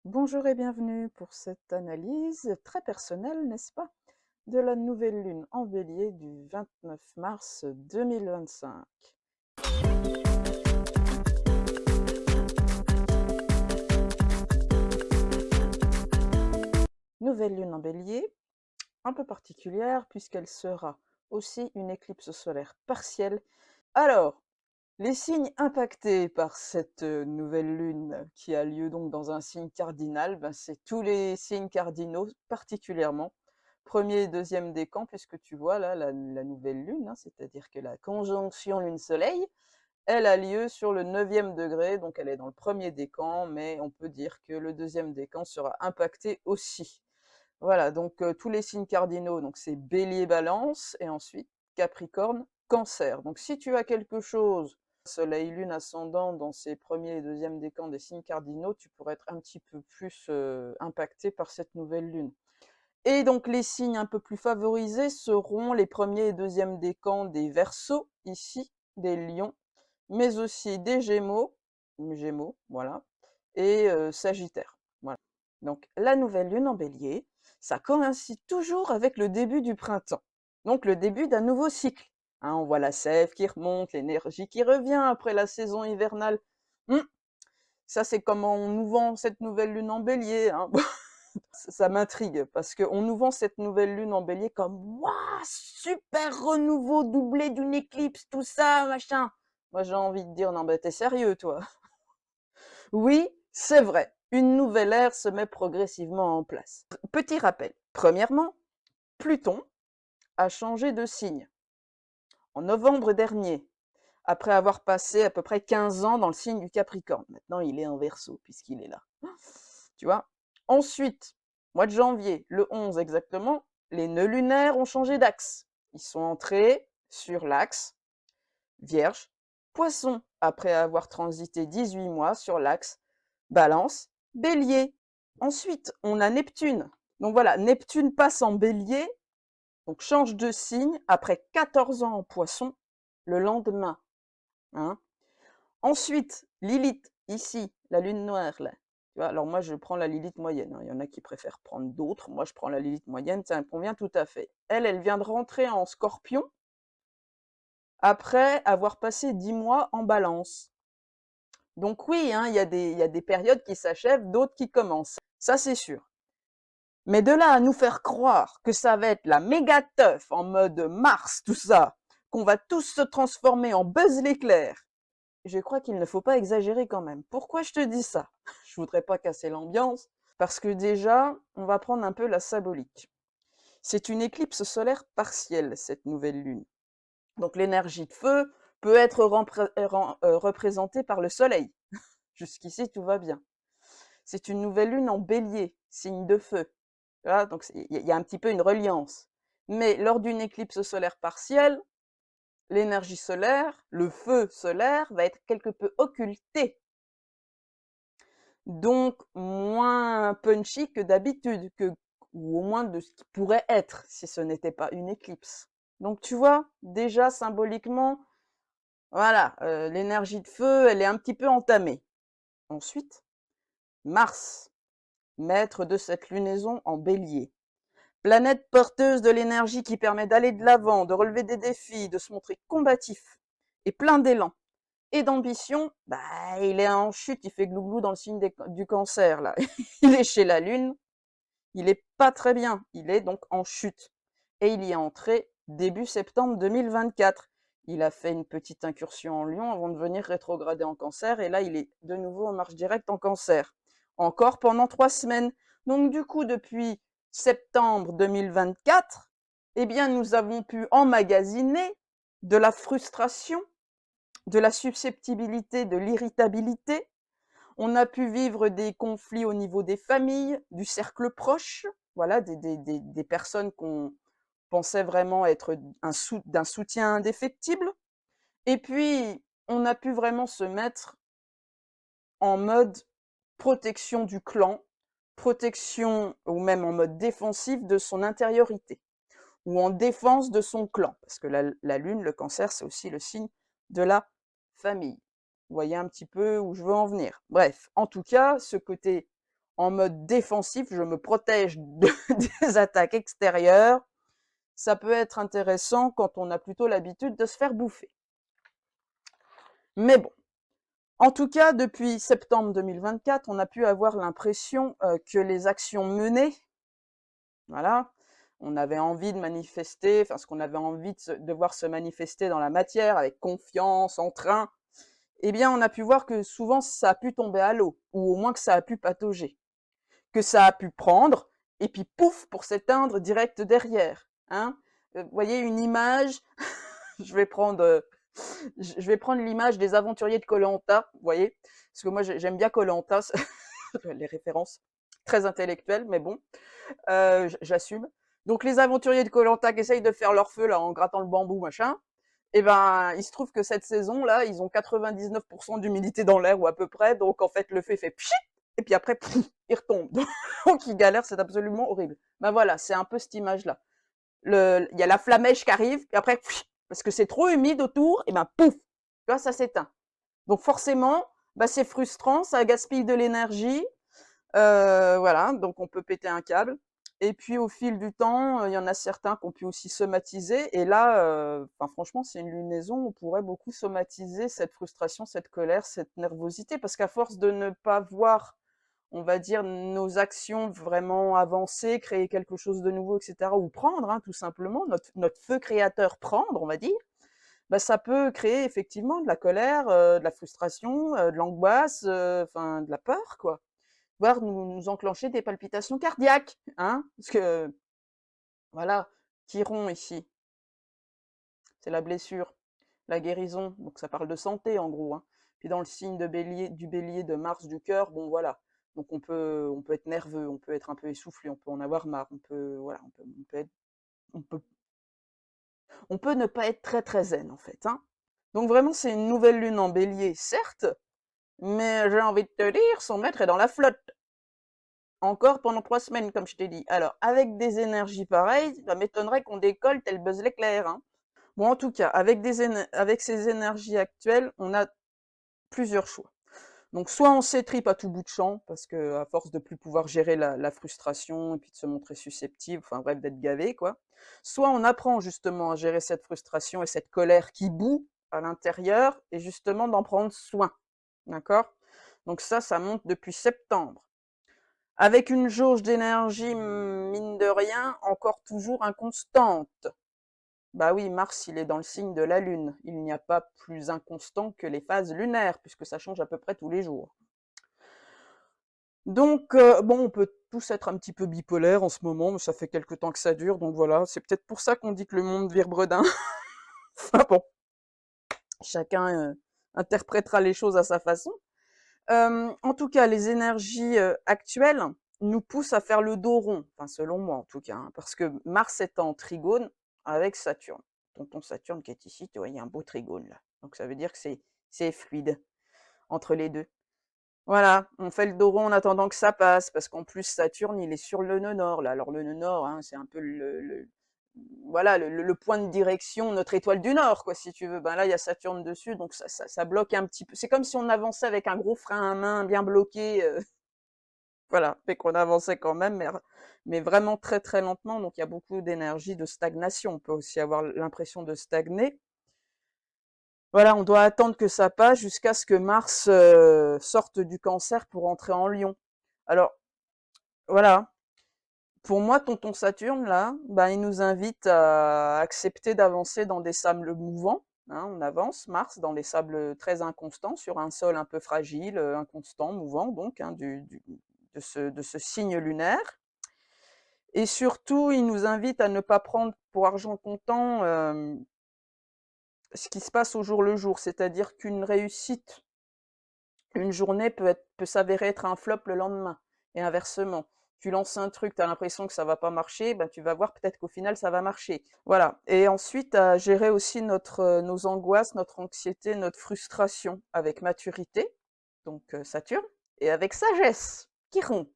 Bonjour et bienvenue pour cette analyse très personnelle, n'est-ce pas, de la nouvelle lune en bélier du 29 mars 2025. Nouvelle lune en bélier, un peu particulière puisqu'elle sera aussi une éclipse solaire partielle. Alors, les signes impactés par cette nouvelle lune qui a lieu donc dans un signe cardinal, ben, c'est tous les signes cardinaux particulièrement. Premier et deuxième décan, puisque tu vois là la nouvelle lune, hein, c'est-à-dire que la conjonction lune-soleil, elle a lieu sur le 9e degré, donc elle est dans le premier décan, mais on peut dire que le deuxième décan sera impacté aussi. Voilà, donc tous les signes cardinaux, donc c'est Bélier, Balance, et ensuite Capricorne, Cancer. Donc si tu as quelque chose, Soleil, Lune, ascendant dans ces premiers et deuxièmes décans des signes cardinaux, tu pourrais être un petit peu plus impacté par cette nouvelle lune. Et donc les signes un peu plus favorisés seront les premiers et deuxièmes décans des Verseaux, ici, des Lions, mais aussi des Gémeaux, voilà, et Sagittaire, voilà. Donc la nouvelle lune en bélier, ça coïncide toujours avec le début du printemps, donc le début d'un nouveau cycle. Hein, on voit la sève qui remonte, l'énergie qui revient après la saison hivernale. Ça, c'est comment on nous vend cette nouvelle lune en bélier. Hein. Ça m'intrigue parce qu'on nous vend cette nouvelle lune en bélier comme waouh, super renouveau doublé d'une éclipse, tout ça, machin. Moi, j'ai envie de dire non, ben t'es sérieux, toi. Oui, c'est vrai. Une nouvelle ère se met progressivement en place. Petit rappel. Premièrement, Pluton a changé de signe en novembre dernier, après avoir passé à peu près 15 ans dans le signe du Capricorne. Maintenant, il est en Verseau puisqu'il est là. Tu vois. Ensuite, mois de janvier, le 11 exactement, les nœuds lunaires ont changé d'axe. Ils sont entrés sur l'axe Vierge, Poisson, après avoir transité 18 mois sur l'axe Balance, Bélier. Ensuite, on a Neptune. Donc voilà, Neptune passe en Bélier, donc change de signe après 14 ans en Poisson le lendemain. Hein. Ensuite, Lilith, ici, la lune noire, là. Tu vois, alors moi, je prends la Lilith moyenne. Hein. Il y en a qui préfèrent prendre d'autres. Moi, je prends la Lilith moyenne, ça me convient tout à fait. Elle vient de rentrer en Scorpion après avoir passé 10 mois en Balance. Donc oui, hein, il y a des périodes qui s'achèvent, d'autres qui commencent. Ça, c'est sûr. Mais de là à nous faire croire que ça va être la méga teuf en mode Mars, tout ça, qu'on va tous se transformer en Buzz l'éclair, je crois qu'il ne faut pas exagérer quand même. Pourquoi je te dis ça? Je voudrais pas casser l'ambiance, parce que déjà, on va prendre un peu la symbolique. C'est une éclipse solaire partielle, cette nouvelle lune. Donc l'énergie de feu peut être représentée par le soleil. Jusqu'ici, tout va bien. C'est une nouvelle lune en bélier, signe de feu. Voilà, donc il y a un petit peu une reliance. Mais lors d'une éclipse solaire partielle, l'énergie solaire, le feu solaire, va être quelque peu occulté. Donc moins punchy que d'habitude, ou au moins de ce qui pourrait être si ce n'était pas une éclipse. Donc tu vois, déjà symboliquement, voilà, l'énergie de feu, elle est un petit peu entamée. Ensuite, Mars, maître de cette lunaison en bélier. Planète porteuse de l'énergie qui permet d'aller de l'avant, de relever des défis, de se montrer combatif et plein d'élan et d'ambition. Bah, il est en chute, il fait glouglou dans le signe du cancer, là. Il est chez la Lune, il est pas très bien, il est donc en chute. Et il y est entré début septembre 2024. Il a fait une petite incursion en Lion avant de venir rétrograder en cancer, et là, il est de nouveau en marche directe en cancer. Encore pendant 3 semaines. Donc du coup, depuis septembre 2024, eh bien, nous avons pu emmagasiner de la frustration, de la susceptibilité, de l'irritabilité. On a pu vivre des conflits au niveau des familles, du cercle proche, voilà, des personnes qu'on pensait vraiment être d'un soutien indéfectible. Et puis, on a pu vraiment se mettre en mode protection du clan, protection ou même en mode défensif de son intériorité, ou en défense de son clan, parce que la lune, le cancer, c'est aussi le signe de la famille. Vous voyez un petit peu où je veux en venir. Bref, en tout cas, ce côté en mode défensif, je me protège des attaques extérieures. Ça peut être intéressant quand on a plutôt l'habitude de se faire bouffer. Mais bon, en tout cas, depuis septembre 2024, on a pu avoir l'impression que les actions menées, voilà, on avait envie de manifester, enfin ce qu'on avait envie de voir se manifester dans la matière, avec confiance, entrain, eh bien on a pu voir que souvent ça a pu tomber à l'eau, ou au moins que ça a pu patauger, que ça a pu prendre, et puis pouf, pour s'éteindre direct derrière. Hein. Vous voyez une image, je vais prendre l'image des aventuriers de koh, vous voyez, parce que moi j'aime bien koh, les références très intellectuelles, mais bon, j'assume. Donc les aventuriers de koh qui essayent de faire leur feu là en grattant le bambou, machin, et ben il se trouve que cette saison là, ils ont 99% d'humidité dans l'air ou à peu près, donc en fait le feu fait pchit, et puis après pfff, il retombe. Donc ils galèrent, c'est absolument horrible. Ben voilà, c'est un peu cette image là. Il y a la flamèche qui arrive, puis après pfff, parce que c'est trop humide autour, et ben pouf, tu vois, ça s'éteint. Donc forcément, bah, c'est frustrant, ça gaspille de l'énergie, voilà, donc on peut péter un câble. Et puis au fil du temps, il y en a certains qui ont pu aussi somatiser. Et là, franchement, c'est une lunaison. On pourrait beaucoup somatiser cette frustration, cette colère, cette nervosité, parce qu'à force de ne pas voir, on va dire, nos actions vraiment avancer, créer quelque chose de nouveau, etc., ou prendre, hein, tout simplement, notre feu créateur prendre, on va dire, bah, ça peut créer effectivement de la colère, de la frustration, de l'angoisse, enfin de la peur, quoi. Voire nous enclencher des palpitations cardiaques, hein, parce que voilà, Chiron ici, c'est la blessure, la guérison, donc ça parle de santé en gros, hein. Puis dans le signe de bélier, du bélier de Mars du cœur, bon voilà, donc on peut être nerveux, on peut être un peu essoufflé, on peut en avoir marre, on peut voilà, on peut, on peut ne pas être très très zen en fait, hein. Donc vraiment c'est une nouvelle lune en bélier, certes, mais j'ai envie de te dire, son maître est dans la flotte. Encore pendant 3 semaines, comme je t'ai dit. Alors, avec des énergies pareilles, ça m'étonnerait qu'on décolle tel Buzz l'éclair, hein. Bon, en tout cas, avec ces énergies actuelles, on a plusieurs choix. Donc, soit on s'étripe à tout bout de champ, parce que à force de plus pouvoir gérer la frustration et puis de se montrer susceptible, enfin bref, d'être gavé, quoi. Soit on apprend justement à gérer cette frustration et cette colère qui bout à l'intérieur, et justement d'en prendre soin. D'accord? Donc ça monte depuis septembre. Avec une jauge d'énergie, mine de rien, encore toujours inconstante. Bah oui, Mars, il est dans le signe de la Lune. Il n'y a pas plus inconstant que les phases lunaires, puisque ça change à peu près tous les jours. Donc, bon, on peut tous être un petit peu bipolaire en ce moment, mais ça fait quelque temps que ça dure, donc voilà. C'est peut-être pour ça qu'on dit que le monde vire bredin. Enfin bon, chacun interprétera les choses à sa façon. En tout cas, les énergies actuelles nous poussent à faire le dos rond, enfin selon moi en tout cas, hein, parce que Mars est en trigone avec Saturne. Tonton Saturne qui est ici, tu vois, il y a un beau trigone là. Donc ça veut dire que c'est fluide entre les deux. Voilà, on fait le dos rond en attendant que ça passe, parce qu'en plus Saturne, il est sur le nœud nord là. Alors le nœud nord, hein, c'est un peu voilà, le point de direction, notre étoile du Nord, quoi, si tu veux. Ben là, il y a Saturne dessus, donc ça bloque un petit peu. C'est comme si on avançait avec un gros frein à main bien bloqué, voilà, fait qu'on avançait quand même, mais vraiment très très lentement, donc il y a beaucoup d'énergie de stagnation. On peut aussi avoir l'impression de stagner. Voilà, on doit attendre que ça passe jusqu'à ce que Mars sorte du Cancer pour entrer en Lion. Alors, voilà, pour moi, tonton Saturne, là, ben, il nous invite à accepter d'avancer dans des sables mouvants. Hein, on avance, Mars, dans des sables très inconstants, sur un sol un peu fragile, inconstant, mouvant, donc, hein, de ce signe lunaire. Et surtout, il nous invite à ne pas prendre pour argent comptant ce qui se passe au jour le jour, c'est-à-dire qu'une réussite, une journée peut s'avérer être un flop le lendemain, et inversement. Tu lances un truc, tu as l'impression que ça va pas marcher, ben tu vas voir peut-être qu'au final ça va marcher. Voilà. Et ensuite, à gérer aussi nos angoisses, notre anxiété, notre frustration avec maturité, donc Saturne, et avec sagesse, Chiron.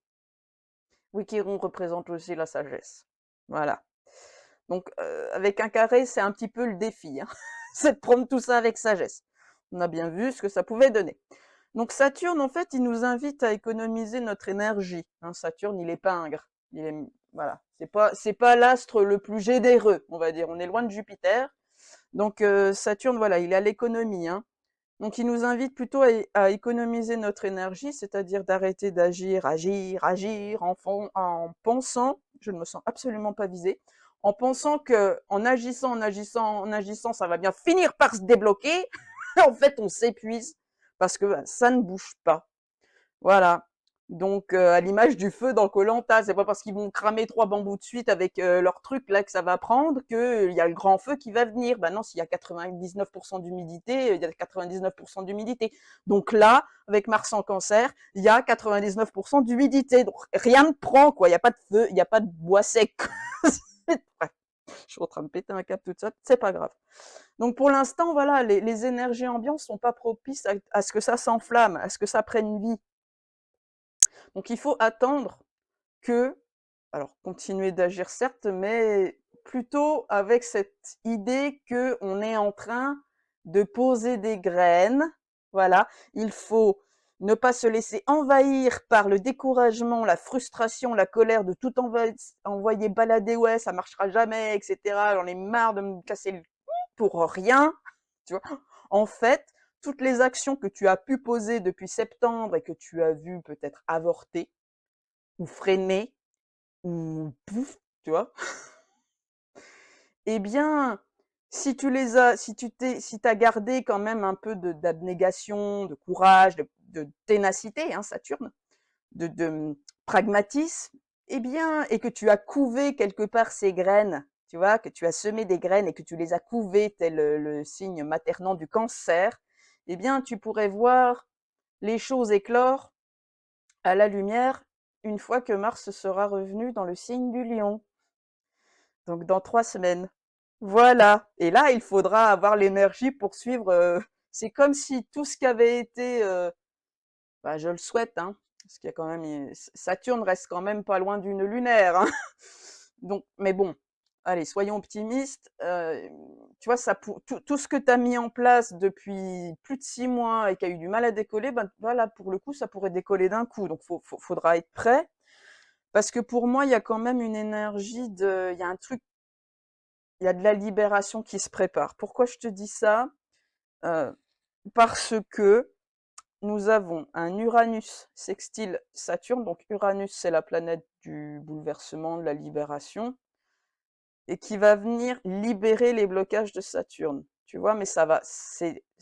Oui, Chiron représente aussi la sagesse. Voilà. Donc, avec un carré, c'est un petit peu le défi, hein. C'est de prendre tout ça avec sagesse. On a bien vu ce que ça pouvait donner. Donc Saturne, en fait, il nous invite à économiser notre énergie. Hein, Saturne, il est pingre. Voilà, c'est pas l'astre le plus généreux, on va dire. On est loin de Jupiter. Donc Saturne, voilà, il est à l'économie. Hein. Donc il nous invite plutôt à économiser notre énergie, c'est-à-dire d'arrêter agir en pensant, je ne me sens absolument pas visée, en pensant que en agissant, ça va bien finir par se débloquer. En fait, on s'épuise parce que ça ne bouge pas. Voilà. Donc, à l'image du feu dans koh c'est pas parce qu'ils vont cramer 3 bambous de suite avec leur truc là que ça va prendre qu'il y a le grand feu qui va venir. Ben non, s'il y a 99% d'humidité, il y a 99% d'humidité. Donc là, avec Mars en Cancer, il y a 99% d'humidité. Donc rien ne prend, quoi. Il n'y a pas de feu, il n'y a pas de bois sec. Bref, je suis en train de péter un câble toute seule, c'est pas grave. Donc pour l'instant, voilà, les énergies ambiantes sont pas propices à ce que ça s'enflamme, à ce que ça prenne vie. Donc il faut attendre que, alors continuer d'agir certes, mais plutôt avec cette idée que on est en train de poser des graines. Voilà, il faut ne pas se laisser envahir par le découragement, la frustration, la colère de tout envoyer balader, ouais, ça marchera jamais, etc. J'en ai marre de me casser le cul pour rien. Tu vois, en fait, toutes les actions que tu as pu poser depuis septembre et que tu as vu peut-être avorter ou freiner ou pouf, tu vois. Eh bien, si t'as gardé quand même un peu d'abnégation, de courage, de ténacité, hein, Saturne, de pragmatisme, eh bien, et que tu as couvé quelque part ces graines, tu vois, que tu as semé des graines et que tu les as couvées tel le signe maternant du Cancer, eh bien, tu pourrais voir les choses éclore à la lumière une fois que Mars sera revenu dans le signe du Lion. Donc dans 3 semaines. Voilà. Et là, il faudra avoir l'énergie pour suivre. C'est comme si tout ce qui avait été, bah, je le souhaite, hein, parce qu'il y a quand même Saturne reste quand même pas loin d'une lunaire. Hein. Donc, mais bon, allez, soyons optimistes. Tu vois, tout ce que tu as mis en place depuis plus de 6 mois et qui a eu du mal à décoller, ben voilà, pour le coup, ça pourrait décoller d'un coup. Donc, faudra être prêt. Parce que pour moi, il y a quand même une énergie il y a un truc, il y a de la libération qui se prépare. Pourquoi je te dis ça? Euh, Parce que nous avons un Uranus sextile Saturne. Donc Uranus, c'est la planète du bouleversement, de la libération, et qui va venir libérer les blocages de Saturne. Tu vois, mais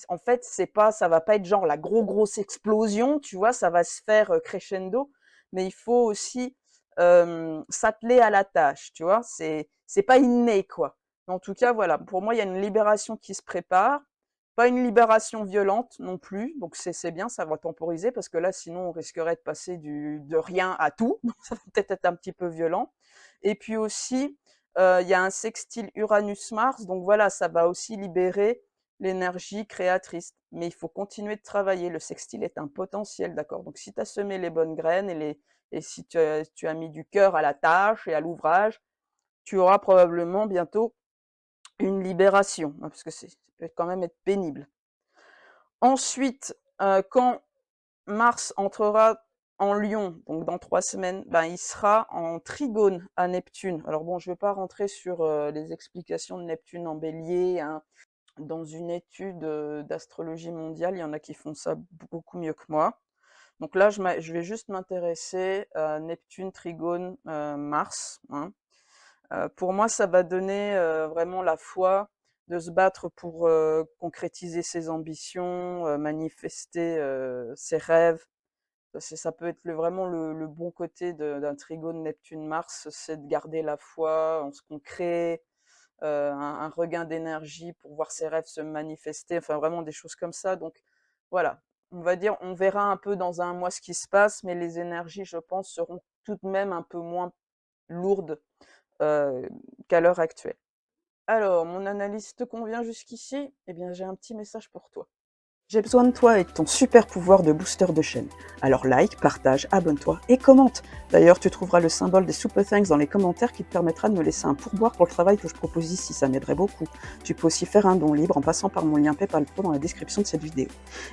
en fait, ça va pas être genre la grosse explosion, tu vois, ça va se faire crescendo, mais il faut aussi s'atteler à la tâche, tu vois, c'est pas inné, quoi. En tout cas, voilà, pour moi, il y a une libération qui se prépare, pas une libération violente non plus, donc c'est bien, ça va temporiser, parce que là, sinon, on risquerait de passer de rien à tout, donc ça va peut-être être un petit peu violent. Et puis aussi, il y a un sextile Uranus-Mars, donc voilà, ça va aussi libérer l'énergie créatrice. Mais il faut continuer de travailler. Le sextile est un potentiel, d'accord? Donc si tu as semé les bonnes graines et si tu as mis du cœur à la tâche et à l'ouvrage, tu auras probablement bientôt une libération, hein, parce que ça peut quand même être pénible. Ensuite, quand Mars entrera en Lion, donc dans 3 semaines, ben, il sera en trigone à Neptune. Alors bon, je ne vais pas rentrer sur les explications de Neptune en bélier. Hein. Dans une étude d'astrologie mondiale, il y en a qui font ça beaucoup mieux que moi. Donc là, je vais juste m'intéresser à Neptune, trigone, Mars. Hein. Pour moi, ça va donner vraiment la foi de se battre pour concrétiser ses ambitions, manifester ses rêves. Ça peut être vraiment le bon côté d'un trigone Neptune-Mars, c'est de garder la foi en ce qu'on crée, un regain d'énergie pour voir ses rêves se manifester, enfin vraiment des choses comme ça. Donc voilà, on va dire, on verra un peu dans un mois ce qui se passe, mais les énergies, je pense, seront tout de même un peu moins lourdes qu'à l'heure actuelle. Alors, mon analyse te convient jusqu'ici? Eh bien, j'ai un petit message pour toi. J'ai besoin de toi avec ton super pouvoir de booster de chaîne. Alors like, partage, abonne-toi et commente. D'ailleurs, tu trouveras le symbole des super thanks dans les commentaires qui te permettra de me laisser un pourboire pour le travail que je propose ici, ça m'aiderait beaucoup. Tu peux aussi faire un don libre en passant par mon lien PayPal Pro dans la description de cette vidéo.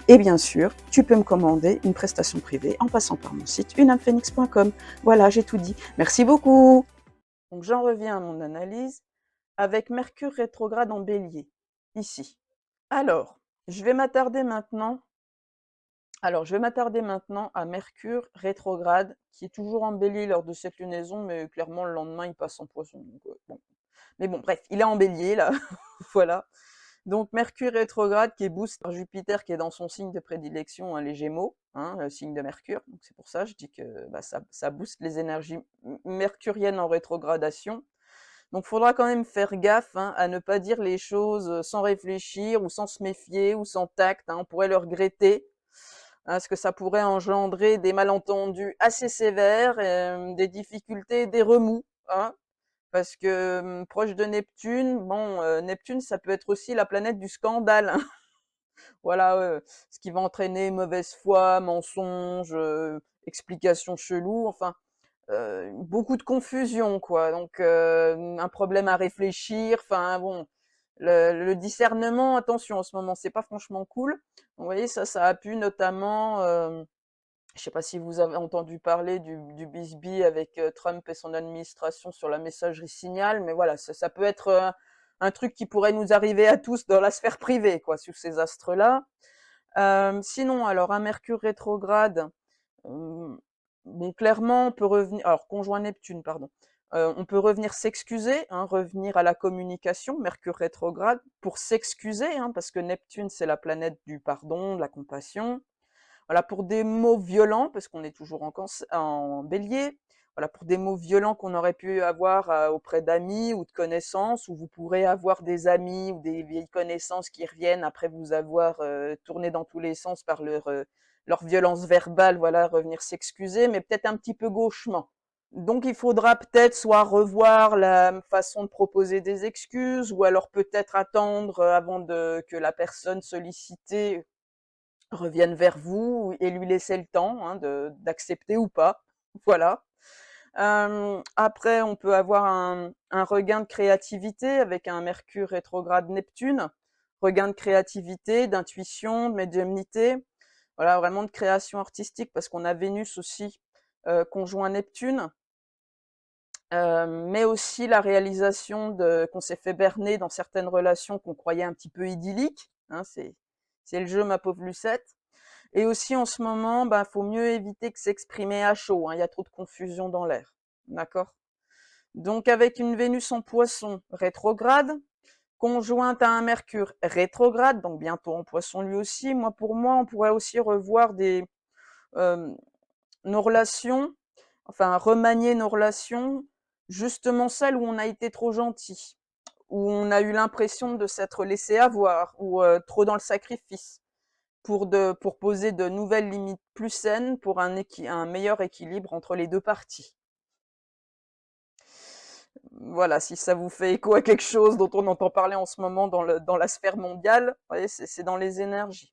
Et bien sûr, tu peux me commander une prestation privée en passant par mon site unamphénix.com. Voilà, j'ai tout dit. Merci beaucoup. Donc j'en reviens à mon analyse avec Mercure rétrograde en Bélier, ici. Alors, je vais m'attarder maintenant à Mercure rétrograde, qui est toujours en Bélier lors de cette lunaison, mais clairement le lendemain il passe en Poisson. Donc, bon. Mais bon, bref, il est en Bélier là, voilà. Donc Mercure rétrograde qui est boosté par Jupiter qui est dans son signe de prédilection, hein, les Gémeaux, hein, signe de Mercure. Donc c'est pour ça que je dis que bah, ça booste les énergies mercuriennes en rétrogradation. Donc, il faudra quand même faire gaffe, hein, à ne pas dire les choses sans réfléchir ou sans se méfier ou sans tact, hein. On pourrait le regretter, hein, parce que ça pourrait engendrer des malentendus assez sévères, des difficultés, des remous, hein, parce que proche de Neptune, bon, Neptune, ça peut être aussi la planète du scandale, hein. Voilà, ce qui va entraîner mauvaise foi, mensonges, explications cheloues, enfin, beaucoup de confusion, quoi. Donc, un problème à réfléchir. Enfin, bon, le discernement, attention, en ce moment, c'est pas franchement cool. Vous voyez, ça a pu notamment, je sais pas si vous avez entendu parler du bisbis avec Trump et son administration sur la messagerie Signal, mais voilà, ça peut être un truc qui pourrait nous arriver à tous dans la sphère privée, quoi, sur ces astres-là. Sinon, alors, un Mercure rétrograde, Hem, bon, clairement, on peut revenir alors conjoint Neptune, pardon. On peut revenir s'excuser, hein, revenir à la communication, Mercure rétrograde, pour s'excuser, hein, parce que Neptune, c'est la planète du pardon, de la compassion. Voilà, pour des mots violents, parce qu'on est toujours en Bélier. Voilà, pour des mots violents qu'on aurait pu avoir, auprès d'amis ou de connaissances, ou vous pourrez avoir des amis ou des vieilles connaissances qui reviennent après vous avoir, tourné dans tous les sens par leur violence verbale, voilà, revenir s'excuser, mais peut-être un petit peu gauchement. Donc il faudra peut-être soit revoir la façon de proposer des excuses, ou alors peut-être attendre, avant que la personne sollicitée revienne vers vous et lui laisser le temps, hein, d'accepter ou pas. Voilà. Après, on peut avoir un regain de créativité avec un Mercure rétrograde Neptune. Regain de créativité, d'intuition, de médiumnité. Voilà, vraiment de création artistique, parce qu'on a Vénus aussi conjoint Neptune. Mais aussi la réalisation qu'on s'est fait berner dans certaines relations qu'on croyait un petit peu idylliques, hein, c'est le jeu, ma pauvre Lucette. Et aussi en ce moment, bah, faut mieux éviter que s'exprimer à chaud, hein, il y a trop de confusion dans l'air. D'accord? Donc avec une Vénus en Poisson rétrograde, conjointe à un Mercure rétrograde, donc bientôt en Poisson lui aussi, pour moi, on pourrait aussi revoir euh, nos relations, enfin remanier nos relations, justement celles où on a été trop gentil, où on a eu l'impression de s'être laissé avoir, ou trop dans le sacrifice, pour poser de nouvelles limites plus saines pour un meilleur équilibre entre les deux parties. Voilà, si ça vous fait écho à quelque chose dont on entend parler en ce moment dans la sphère mondiale, vous voyez, c'est dans les énergies.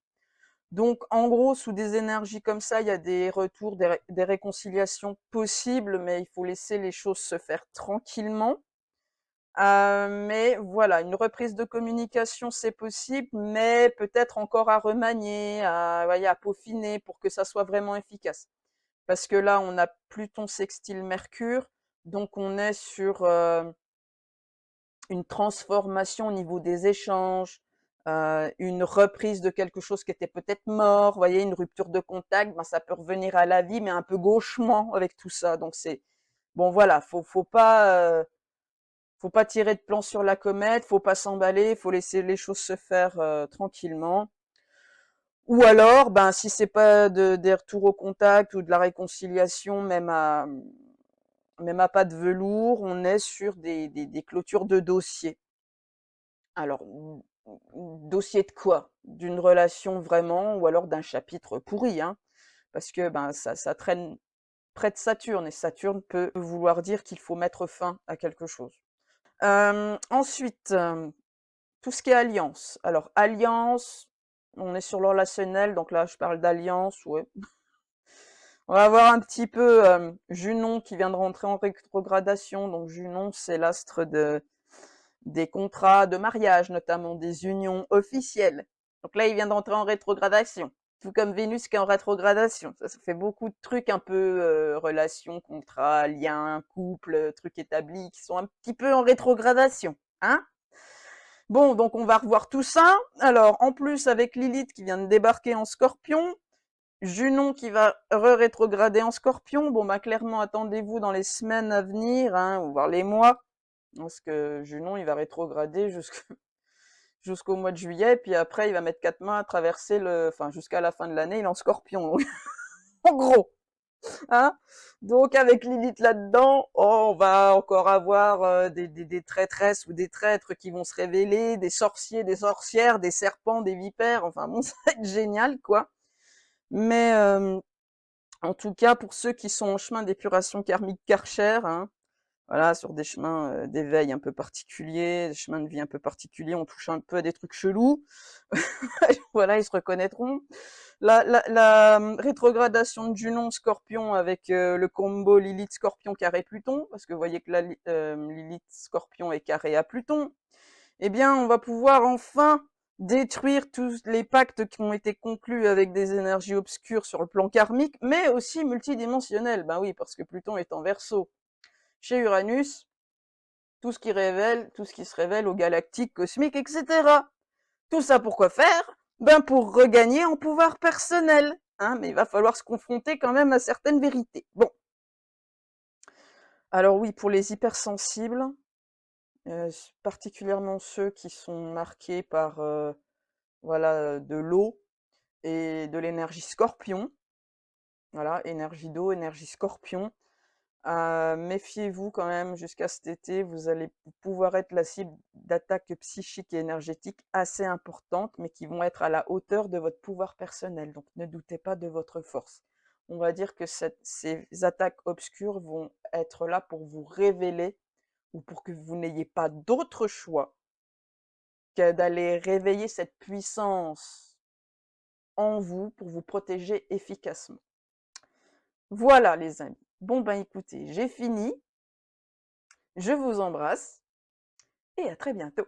Donc, en gros, sous des énergies comme ça, il y a des retours, des réconciliations possibles, mais il faut laisser les choses se faire tranquillement. Mais voilà, une reprise de communication, c'est possible, mais peut-être encore à remanier, voyez, à peaufiner pour que ça soit vraiment efficace. Parce que là, on a Pluton sextile Mercure, donc on est sur une transformation au niveau des échanges, une reprise de quelque chose qui était peut-être mort, vous voyez, une rupture de contact, ben, ça peut revenir à la vie, mais un peu gauchement avec tout ça. Donc c'est bon, voilà, faut pas tirer de plan sur la comète, faut pas s'emballer, faut laisser les choses se faire tranquillement. Ou alors, ben si c'est pas des retours au contact ou de la réconciliation, même à pas de velours, on est sur des clôtures de dossiers. Alors, dossier de quoi? D'une relation vraiment, ou alors d'un chapitre pourri, hein, parce que ben ça traîne près de Saturne, et Saturne peut vouloir dire qu'il faut mettre fin à quelque chose. Ensuite, tout ce qui est alliance. Alors alliance, On est sur le relationnel, donc là, je parle d'alliance, ouais. On va avoir un petit peu Junon qui vient de rentrer en rétrogradation. Donc Junon, c'est l'astre des contrats de mariage, notamment des unions officielles. Donc là, il vient d'entrer en rétrogradation. Tout comme Vénus qui est en rétrogradation. Ça fait beaucoup de trucs un peu relations, contrats, liens, couples, trucs établis qui sont un petit peu en rétrogradation. Hein? Bon, donc on va revoir tout ça. Alors, en plus, avec Lilith qui vient de débarquer en Scorpion, Junon qui va rétrograder en Scorpion. Bon, bah clairement, attendez-vous dans les semaines à venir, hein, ou voire les mois, parce que Junon, il va rétrograder jusqu'au mois de juillet, puis après, il va mettre 4 mois à traverser enfin, jusqu'à la fin de l'année, il est en Scorpion. En gros, hein. Donc, avec Lilith là-dedans, oh, on va encore avoir des traîtresses ou des traîtres qui vont se révéler, des sorciers, des sorcières, des serpents, des vipères. Enfin, bon, ça va être génial, quoi. Mais en tout cas, pour ceux qui sont en chemin d'épuration karmique Karcher, hein, voilà, sur des chemins d'éveil un peu particuliers, des chemins de vie un peu particuliers, on touche un peu à des trucs chelous. Voilà, ils se reconnaîtront. La rétrogradation de Junon Scorpion avec le combo Lilith Scorpion carré Pluton, parce que vous voyez que la Lilith Scorpion est carré à Pluton, eh bien, on va pouvoir enfin détruire tous les pactes qui ont été conclus avec des énergies obscures sur le plan karmique, mais aussi multidimensionnel. Ben oui, parce que Pluton est en Verseau. Chez Uranus, tout ce qui révèle, tout ce qui se révèle aux galactiques, cosmiques, etc. Tout ça pour quoi faire? Ben pour regagner en pouvoir personnel. Hein, mais il va falloir se confronter quand même à certaines vérités. Bon. Alors oui, pour les hypersensibles, particulièrement ceux qui sont marqués par voilà, de l'eau et de l'énergie scorpion. Voilà, énergie d'eau, énergie scorpion. Méfiez-vous quand même jusqu'à cet été, vous allez pouvoir être la cible d'attaques psychiques et énergétiques assez importantes, mais qui vont être à la hauteur de votre pouvoir personnel. Donc ne doutez pas de votre force. On va dire que ces attaques obscures vont être là pour vous révéler ou pour que vous n'ayez pas d'autre choix que d'aller réveiller cette puissance en vous pour vous protéger efficacement. Voilà les amis. Bon ben écoutez, j'ai fini. Je vous embrasse et à très bientôt.